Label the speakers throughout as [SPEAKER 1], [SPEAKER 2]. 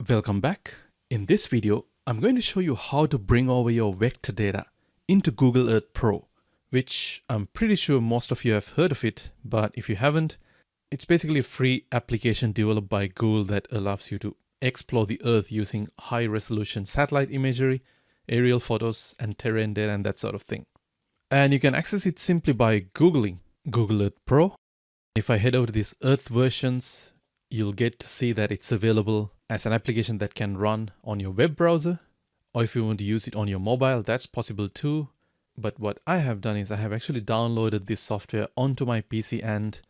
[SPEAKER 1] Welcome back. In this video, I'm going to show you how to bring over your vector data into Google Earth Pro, which I'm pretty sure most of you have heard of it, but if you haven't, it's basically a free application developed by Google that allows you to explore the Earth using high-resolution satellite imagery, aerial photos, and terrain data and that sort of thing. And you can access it simply by Googling Google Earth Pro. If I head over to these Earth versions, you'll get to see that it's available as an application that can run on your web browser, or if you want to use it on your mobile, that's possible too. But what I have done is I have actually downloaded this software onto my PC and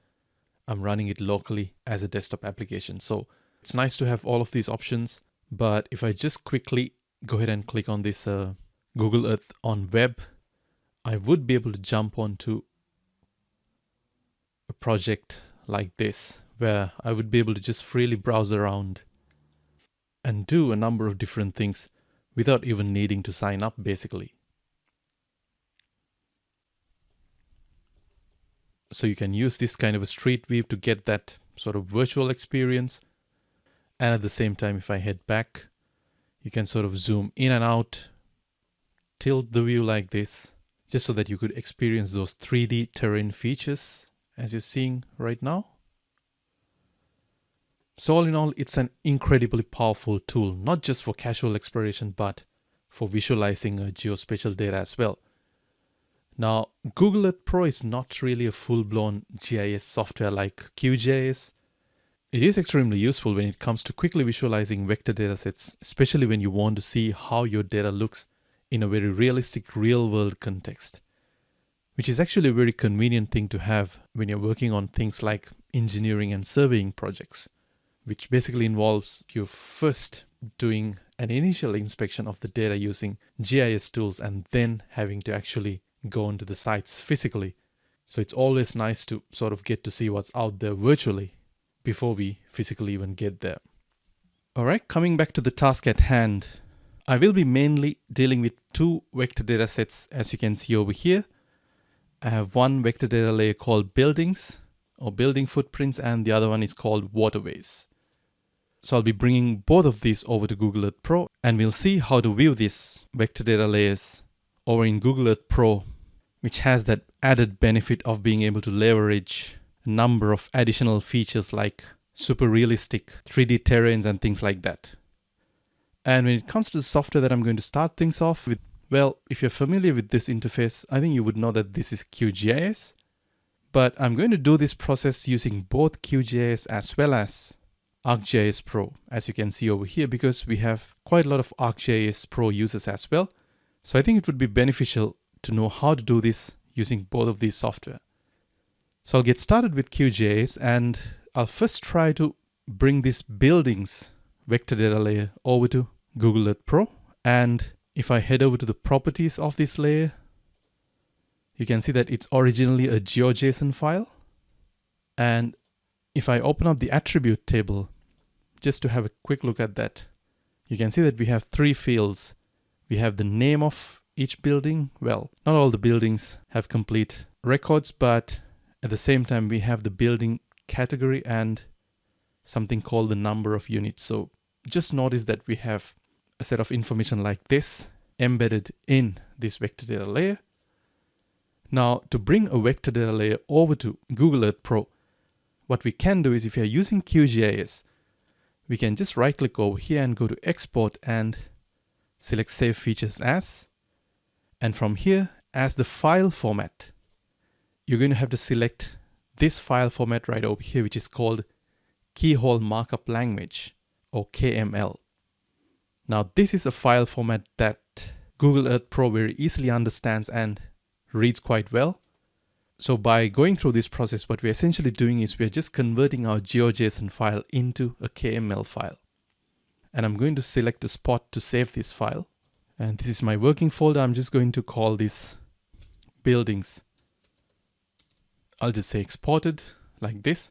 [SPEAKER 1] I'm running it locally as a desktop application. So it's nice to have all of these options. But if I just quickly go ahead and click on this Google Earth on web, I would be able to jump onto a project like this, where I would be able to just freely browse around and do a number of different things without even needing to sign up, basically. So you can use this kind of a street view to get that sort of virtual experience. And at the same time, if I head back, you can sort of zoom in and out, tilt the view like this, just so that you could experience those 3D terrain features as you're seeing right now. So all in all, it's an incredibly powerful tool, not just for casual exploration, but for visualizing geospatial data as well. Now, Google Earth Pro is not really a full-blown GIS software like QGIS. It is extremely useful when it comes to quickly visualizing vector datasets, especially when you want to see how your data looks in a very realistic real-world context, which is actually a very convenient thing to have when you're working on things like engineering and surveying projects, which basically involves you first doing an initial inspection of the data using GIS tools and then having to actually go into the sites physically. So it's always nice to sort of get to see what's out there virtually before we physically even get there. All right, coming back to the task at hand, I will be mainly dealing with two vector data sets, as you can see over here. I have one vector data layer called buildings or building footprints, and the other one is called waterways. So I'll be bringing both of these over to Google Earth Pro, and we'll see how to view these vector data layers over in Google Earth Pro, which has that added benefit of being able to leverage a number of additional features like super realistic 3D terrains and things like that. And when it comes to the software that I'm going to start things off with, well, if you're familiar with this interface, I think you would know that this is QGIS. But I'm going to do this process using both QGIS as well as ArcGIS Pro, as you can see over here, because we have quite a lot of ArcGIS Pro users as well. So I think it would be beneficial to know how to do this using both of these software. So I'll get started with QGIS, and I'll first try to bring this buildings vector data layer over to Google Earth Pro. And if I head over to the properties of this layer, you can see that it's originally a GeoJSON file. And if I open up the attribute table, just to have a quick look at that, you can see that we have three fields. We have the name of each building. Well, not all the buildings have complete records, but at the same time, we have the building category and something called the number of units. So just notice that we have a set of information like this embedded in this vector data layer. Now, to bring a vector data layer over to Google Earth Pro, what we can do is, if you're using QGIS, we can just right click over here and go to export and select save features as. And from here, as the file format, you're going to have to select this file format right over here, which is called Keyhole Markup Language, or KML. Now, this is a file format that Google Earth Pro very easily understands and reads quite well. So by going through this process, what we're essentially doing is we're just converting our GeoJSON file into a KML file. And I'm going to select a spot to save this file. And this is my working folder. I'm just going to call this buildings. I'll just say exported like this.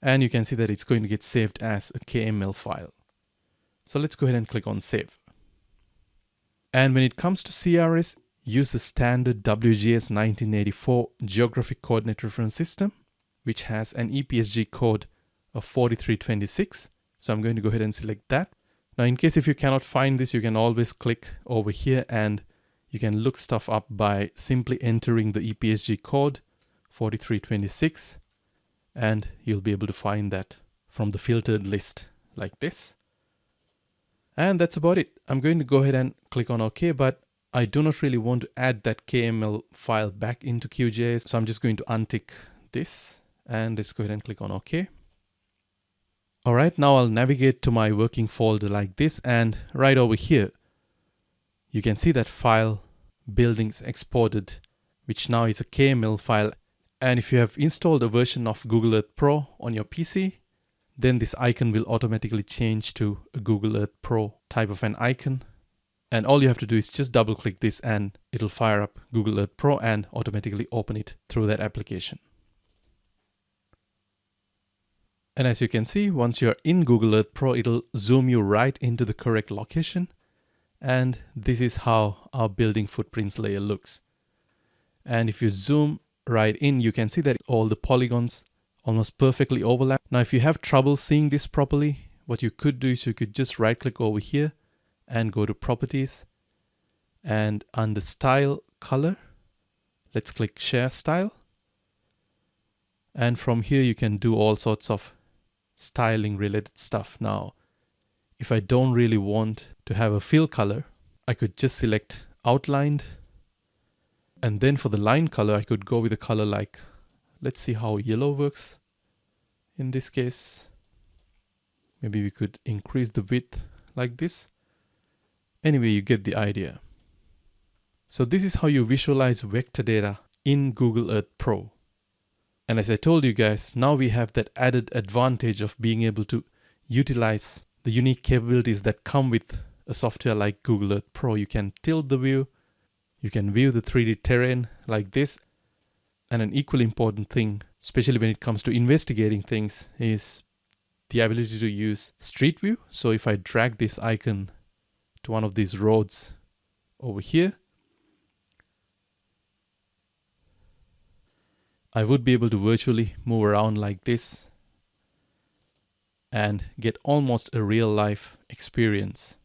[SPEAKER 1] And you can see that it's going to get saved as a KML file. So let's go ahead and click on save. And when it comes to CRS, use the standard WGS 1984 Geographic Coordinate Reference System, which has an EPSG code of 4326. So I'm going to go ahead and select that. Now, in case if you cannot find this, you can always click over here and you can look stuff up by simply entering the EPSG code 4326, and you'll be able to find that from the filtered list like this. And that's about it. I'm going to go ahead and click on OK, but I do not really want to add that KML file back into QGIS. So I'm just going to untick this and let's go ahead and click on OK. All right, now I'll navigate to my working folder like this, and right over here, you can see that file buildings exported, which now is a KML file. And if you have installed a version of Google Earth Pro on your PC, then this icon will automatically change to a Google Earth Pro type of an icon. And all you have to do is just double click this and it'll fire up Google Earth Pro and automatically open it through that application. And as you can see, once you're in Google Earth Pro, it'll zoom you right into the correct location. And this is how our building footprints layer looks. And if you zoom right in, you can see that all the polygons almost perfectly overlap. Now, if you have trouble seeing this properly, what you could do is you could just right click over here and go to Properties, and under Style Color, let's click Share Style. And from here, you can do all sorts of styling related stuff. Now, if I don't really want to have a fill color, I could just select Outlined. And then for the line color, I could go with a color like, let's see how yellow works in this case. Maybe we could increase the width like this. Anyway, you get the idea. So this is how you visualize vector data in Google Earth Pro. And as I told you guys, now we have that added advantage of being able to utilize the unique capabilities that come with a software like Google Earth Pro. You can tilt the view, you can view the 3D terrain like this. And an equally important thing, especially when it comes to investigating things, is the ability to use Street View. So if I drag this icon to one of these roads over here, I would be able to virtually move around like this and get almost a real life experience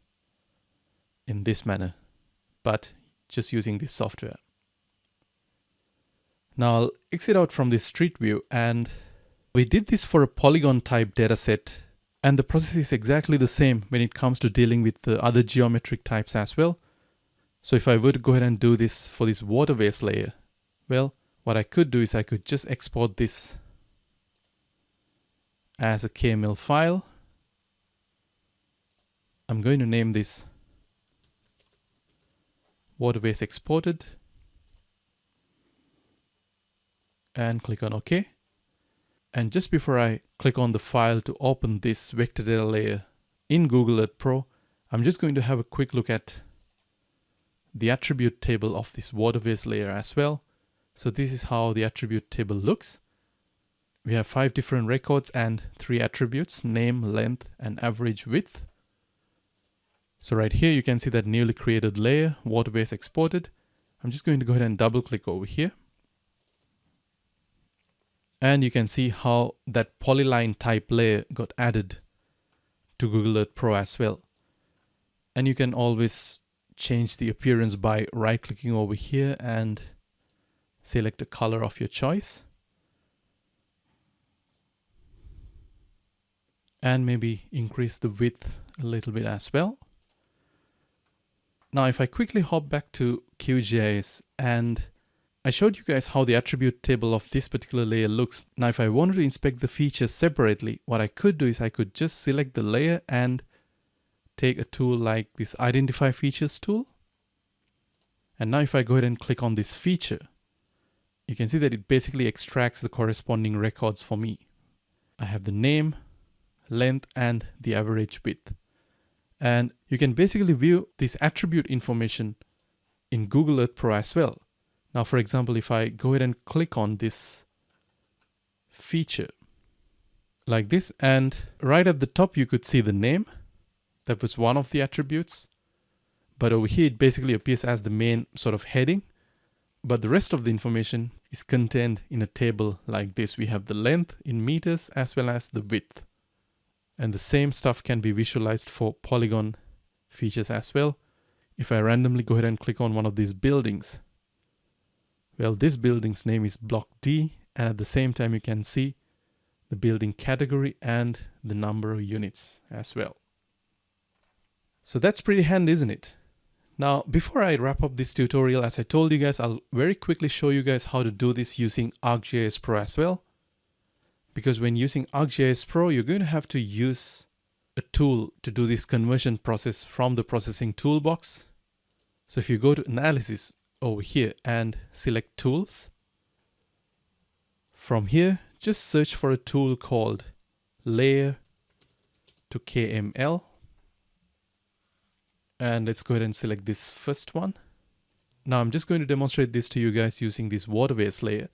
[SPEAKER 1] in this manner, but just using this software. Now I'll exit out from this Street View, and we did this for a polygon type dataset, and the process is exactly the same when it comes to dealing with the other geometric types as well. So if I were to go ahead and do this for this waterways layer, well, what I could do is I could just export this as a KML file. I'm going to name this waterways exported and click on OK. And just before I click on the file to open this vector data layer in Google Earth Pro, I'm just going to have a quick look at the attribute table of this waterways layer as well. So this is how the attribute table looks. We have 5 different records and 3 attributes: name, length, and average width. So right here, you can see that newly created layer, waterways exported. I'm just going to go ahead and double click over here. And you can see how that polyline type layer got added to Google Earth Pro as well. And you can always change the appearance by right clicking over here and select a color of your choice. And maybe increase the width a little bit as well. Now, if I quickly hop back to QGIS, and I showed you guys how the attribute table of this particular layer looks. Now, if I wanted to inspect the features separately, what I could do is I could just select the layer and take a tool like this Identify Features tool. And now if I go ahead and click on this feature, you can see that it basically extracts the corresponding records for me. I have the name, length, and the average width. And you can basically view this attribute information in Google Earth Pro as well. Now, for example, if I go ahead and click on this feature like this, and right at the top, you could see the name. That was one of the attributes. But over here, it basically appears as the main sort of heading. But the rest of the information is contained in a table like this. We have the length in meters as well as the width. And the same stuff can be visualized for polygon features as well. If I randomly go ahead and click on one of these buildings, well, this building's name is Block D, and at the same time you can see the building category and the number of units as well. So that's pretty handy, isn't it? Now, before I wrap up this tutorial, as I told you guys, I'll very quickly show you guys how to do this using ArcGIS Pro as well. Because when using ArcGIS Pro, you're going to have to use a tool to do this conversion process from the processing toolbox. So if you go to Analysis over here and select Tools, from here, just search for a tool called Layer to KML. And let's go ahead and select this first one. Now I'm just going to demonstrate this to you guys using this waterways layer.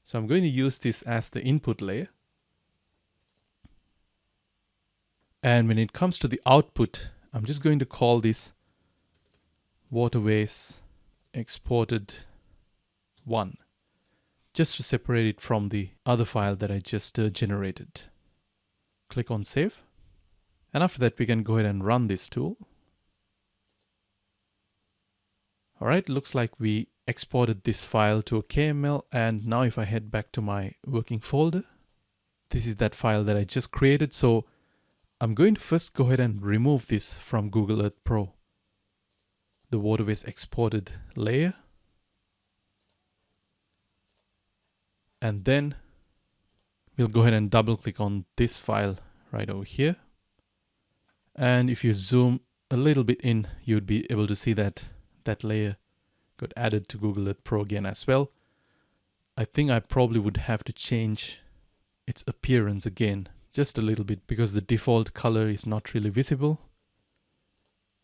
[SPEAKER 1] So I'm going to use this as the input layer. And when it comes to the output, I'm just going to call this waterways exported 1, just to separate it from the other file that I just generated. Click on Save. And after that, we can go ahead and run this tool. All right, looks like we exported this file to a KML, and now if I head back to my working folder, this is that file that I just created. So I'm going to first go ahead and remove this from Google Earth Pro, the waterways exported layer. And then we'll go ahead and double click on this file right over here. And if you zoom a little bit in, you'd be able to see that that layer got added to Google Earth Pro again as well. I think I probably would have to change its appearance again just a little bit because the default color is not really visible.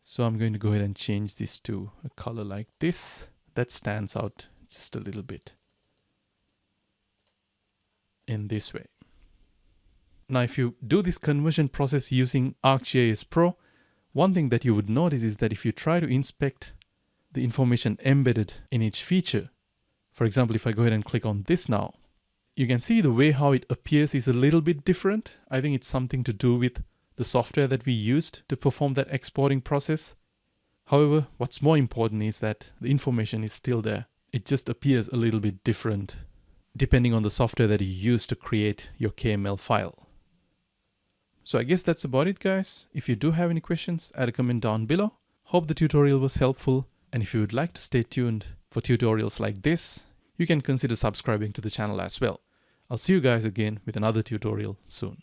[SPEAKER 1] So I'm going to go ahead and change this to a color like this that stands out just a little bit in this way. Now, if you do this conversion process using ArcGIS Pro, one thing that you would notice is that if you try to inspect the information embedded in each feature, for example, if I go ahead and click on this now, you can see the way how it appears is a little bit different. I think it's something to do with the software that we used to perform that exporting process. However, what's more important is that the information is still there. It just appears a little bit different depending on the software that you use to create your KML file. So I guess that's about it, guys. If you do have any questions, add a comment down below. Hope the tutorial was helpful. And if you would like to stay tuned for tutorials like this, you can consider subscribing to the channel as well. I'll see you guys again with another tutorial soon.